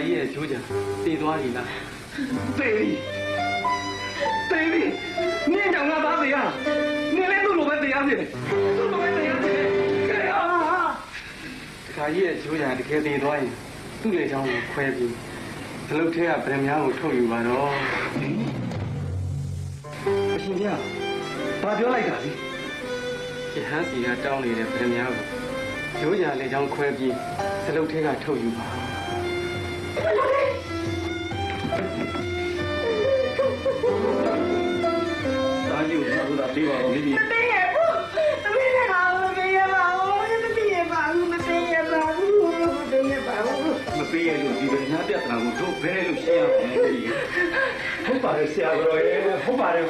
ကြီးရဲ့ကျိုးကြတည်သွားပြီလားတည်ပြီနင်းကြောင့်ငါသားတည်ရနင်းလည်းသူ့လိုပဲတည်ရဖြစ်တယ်သူ့လိုပဲတည်ရဖြစ်တယ်ကဲဟာတခါကြီးရဲ့ကျိုးကြတကယ်တည်သွားရင်သူ့လေချောင်းကိုခွဲပြီးဒီလုတ်ထဲကဗရမ ्या ကိုထုတ်ယူပါတော့အရှင်ကြီးဘာပြောလိုက်တာလဲရဟန်းစီကတောင်းနေတဲ့ဗရမ ्या ကိုကျိုးကြလေချောင်းခွဲပြီးဒီလုတ်ထဲကထုတ်ယူပါတာကြီးကိုငါတို့ကပြေးပါအောင်လေးပြီးမသိရဘူးသမီးလည်းဟာမသိရပါဘူးမသိရပါဘူးမသိရပါဘူးမသိရပါဘူးမပေးရလို့ဒီဗရမ ्या ပြဿနာကိုတို့ဘယ်လို့ရှင်းရမလဲဟုတ်ပါတယ်ဆရာတော်ရဲ့ဟုတ်ပါတယ်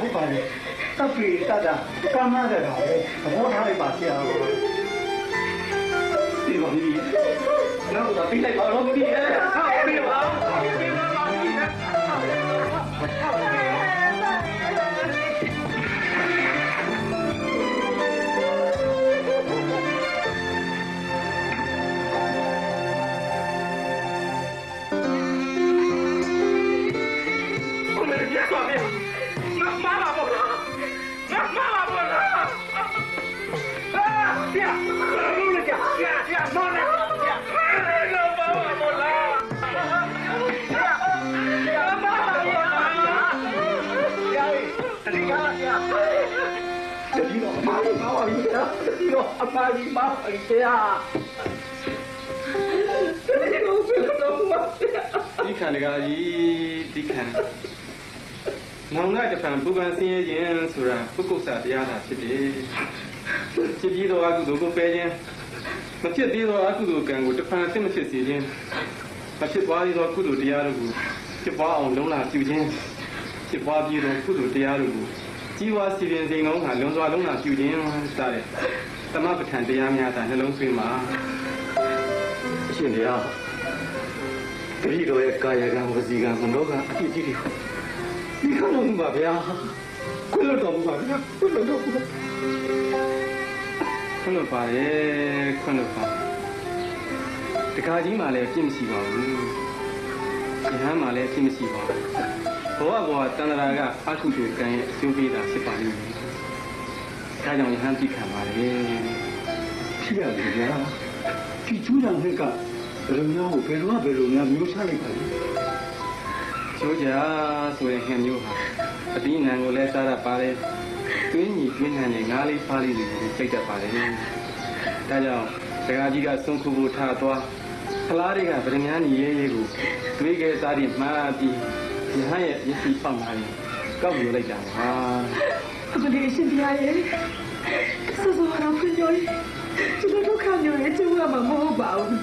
တပ်ပြေတတ်တာကမ်းမတဲ့တာပဲသဘောထားလိုက်ပါဆရာတော်ဒီပါပြီနောက်တော့ပြေးလိုက်ပါတော့ပြီဟာပြေးပါအမကြီးမဟုတ်ဆရာဒီခံကကြီးဒီခံနောင်ကတဖန်ပူပန်ဆင်းရဲခြင်းဆိုတာပုဂ္ဂုဆာတရားသာဖြစ်တယ်ဖြစ်ပြီးတော့အကုသိုလ်ကိုပယ်ခြင်းမဖြစ်သေးသောအကုသိုလ်ကံကိုတဖန်သိမဖြစ်စေခြင်းမဖြစ်ပွားသေးသောကုသိုလ်တရားတို့ကိုဖြစ်ပွားအောင်လုံးလာပြုခြင်းဖြစ်ပွားပြီးသောကုသိုလ်တရားတို့ကိုကြီးဝါစီရင်စိန်ကောင်းကလွန်စွာလုံးလာပြုခြင်းစတဲ့သမပဋ္ဌာန်တရားများသာနှလုံးသွင်းမှာအရှင်တရားတတိတော်ရဲ့ကာယကံဝစီကံမနောကအပြစ်ကြီးတွေကိုဒီခဏလုံးပါဗျာခွင့်လွတ်တော်မူပါဗျာခွင့်လွတ်တော်မူပါခွင့်လွတ်ပါရဲ့ခွင့်လွတ်ပါတခါကြီးမှလည်းပြစ်မရှိပါဘူးယဟန်မှလည်းပြစ်မရှိပါဘူးဘဝတဏ္ဍာကအကုသိုလ်ကံရဲ့အကျိုးပေးတာဖြစ်ပါလိမ့်မယ်။ဒါကြောင့်ယဟန်သိခံပါလေ။ဖြစ်ရတယ်ဗျာ။ဒီကျူးကြောင့်ဟဲ့ကဘယ်လိုများကိုဘယ်လိုများမျိုးချလိုက်ပါလဲ။ကျိုးကြဆိုရင်ဟန်မျိုးဟာအတိအနံကိုလည်းစားရပါတယ်။တွင်းညီတွင်းနှံနဲ့ငါးလေးဖားလေးတွေကိုစိတ်တတ်ပါတယ်။ဒါကြောင့်ဒကာကြီးကဆုံးခုဖို့ထားသွားဖလားတွေကဗရမ ्या ညီရဲရဲကိုတွေးခဲ့စားပြီးမှားပြီးယဟန်ရဲ့မျက်စိပေါက်လာရင်ကောက်ယူလိုက်တာပါအမလေးရှင်ပြရဲ့စောစောတော့ဖွင့်ပြောရင်ဒီလိုဒုက္ခမျိုးရဲ့ကျုပ်ကမှမဟုတ်ပါဘူး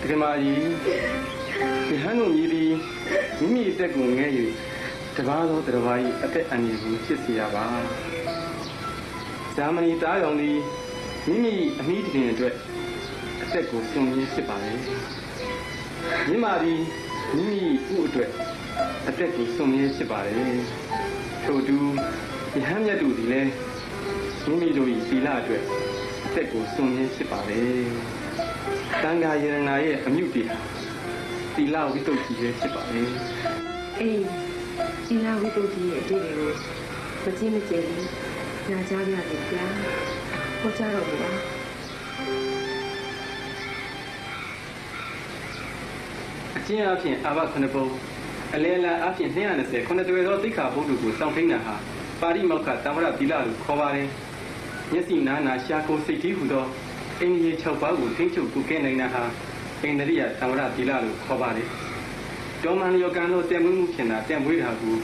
ဒီမကြီးယဟန်တို့မြည်ပြီးမိမိအသက်ကိုငဲ့ယူတပါးသောတပါးကြီးအသက်အန္တရာယ်ကိုဖြစ်စေရပါဇာမဏီတားရောင်သည်မိမိအမိတင်အတွက်အသက်ကိုစွန့်ရင်းဖြစ်ပါလေမြင့်မာသည်မိမိဥအတွက်အသက်ကိုစွန့်ရင်းဖြစ်ပါတယ်ထို့တူယဟန်မြတ်တို့သည်လည်းမိမိတို့၏သီလအတွက်အသက်ကိုစွန့်ရင်းဖြစ်ပါတယ်တန်ခါယရနာရဲ့အမြုပ်တွေသီလဝိတ္တုကြီးပဲဖြစ်ပါတယ်အေးသီလဝိတ္တုကြီးရဲ့အတိတ်ကိုမကြည့်မကြည့်ဘူးညာကြရတယ်ဗျာဟောကြတော့ဘူးလားအကျဉ်းအဖြစ်အာဘ9ပုံအလဲလံအဖြစ်220ခုနှစ်တွယ်သောသိက္ခာပုဒ်တို့ကိုစောင့်ထိန်တာဟာပါရိမောက္ခတမ္ပရသီလလို့ခေါ်ပါတယ်မျက်စိနာနာရှာကိုစိတ်ကြီးဟူသောအိန္ဒိယ6ပါးကိုထိန်းချုပ်ကုကဲနိုင်တာဟာအိန္ဒိယတမ္ပရသီလလို့ခေါ်ပါတယ်တောမန်ယောကံတို့တည်မွေးမှုဖြစ်တာတည်မွေးတာကို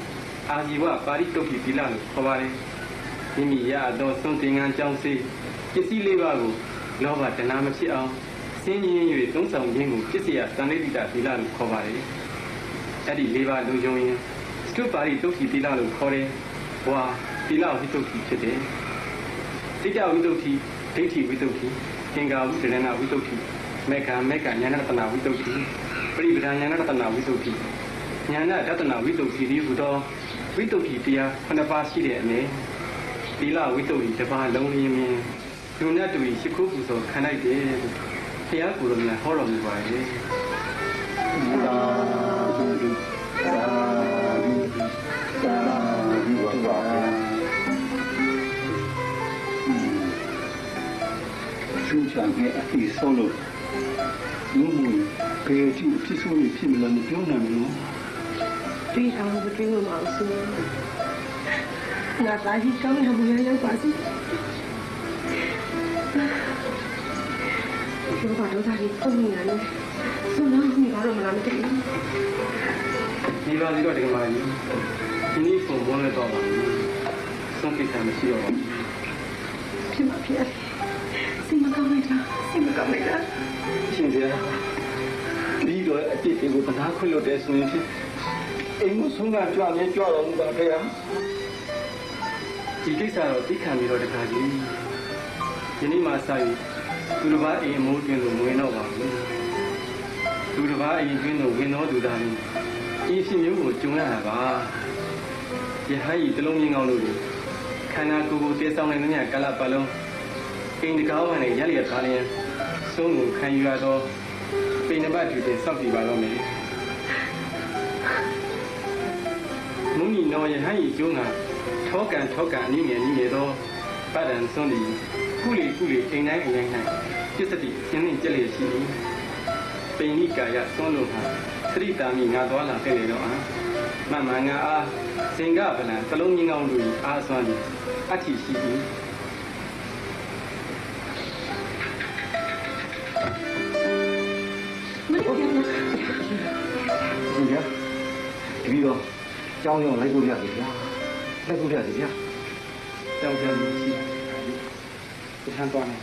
အာဇီဝပါရိတုတ်တိသီလလို့ခေါ်ပါတယ်မိမိရသောစွန့်တင်ငံကြောင်းစေပစ္စည်းလေးပါးကိုလောဘတဏှာမဖြစ်အောင်စင်းရင်း၍သုံးဆောင်ခြင်းကိုပစ္စယသန္တိတိတသီလလို့ခေါ်ပါတယ်အဲ့ဒီ၄ပါးလုံခြုံရင်စတုပါရိတုတ်တိသီလလို့ခေါ်တယ်ဘွာသီလဝိတုတ်တိဖြစ်တယ်တိတဝိတုတ်တိဒိဋ္ဌိဝိတုတ်တိသင်္ကာဝိတရဏဝိတုတ်တိမေဃဉာဏတနာဝိတုတ်တိပရိပဒဉာဏတနာဝိတုတ်တိဉာဏဒတနာဝိတုတ်တိဒီဟူသောဝိတုတ်တိတရား9ပါးရှိတဲ့အနည်းသီလဝိတုတ်တိတစ်ပါးလုံးရင်းမြင်လူနဲ့တူရှိခိုးပူဇော်ခံလိုက်တယ်ဘုရားကိုယ်တော်များဟောတော်မူပါရဲ့出场给阿弟收了，因为别去这说你骗了你不用那么多。 တွေးတာကိုတွေးလို့မအောင်ဆိုငါသားကြီးကောင်းတာမရရောက်ပါစေဒီဘာတော့ဒါကြီးပုံနေရတယ်ဆိုတော့မိဘာတော့မလာမသိဘူး ဒီပါစီတော့ဒီကမာကြီးဒီနေ့ပုံပေါ်လဲတော့ပါဆုံးဖြတ်တာမရှိတော့ပါဘူး ဖြစ်ပါဖြစ်စိတ်မကောင်းလိုက်တာစိတ်မကောင်းလိုက်တာ ရှင်ပြဒီတော့အတိတ်ကိုတနာခွင့်လို့တဲ့ဆိုရင်အိမ်မဆုံးကကြွနေကြွတော်မူပါဖေဟာဒီကိစ္စတော့သိခံပြီးတော့တခါကြီးယနေ့မှစပြီးသူတစ်ပါးအိမ်အမိုးတွင်လို့မဝင်တော့ပါဘူးသူတစ်ပါးအိမ်တွင်လို့ဝင်တော့သူသားလေးဒီဖြစ်မျိုးကိုကြုံရတာပါယဟန်ဤတလုံးမြင်ကောင်းလို့ခန္ဓာကိုယ်ကိုတည်ဆောင်နိုင်တဲ့ညကာလပတ်လုံးအိမ်တကားဝင်နဲ့ရက်လျက်သားလျင်ဆုံးကိုခံယူရတော့ပိဏ္ဏဘတူတင်စောင့်ကြည့်ပါတော့မယ်မုန်နီနောယဟန်ဤကျုံးကထောကန်အနည်းငယ်သောပဒံစွန်းသည်ကုလီအိမ်တိုင်းအရင်၌ပြစ္စတိရှင်းနေကြလေရှိသည်ပိဏိကာယစွန်းလို့ဟာသတိတာမိငါသွားလာခဲ့လေတော့မမငါအားစင်ကဗလံသလုံးငင်းကောင်းတို့၏အားစွမ်းသည်အဋ္ဌိရှိသည်你看，这个ကြောင်းရောလိုက်လို့ရတယ်ဗျာလိုက်လို့ရတယ်ဗျာ ကြောက်ကြမရှိဘူးတထမ်းသွားနေ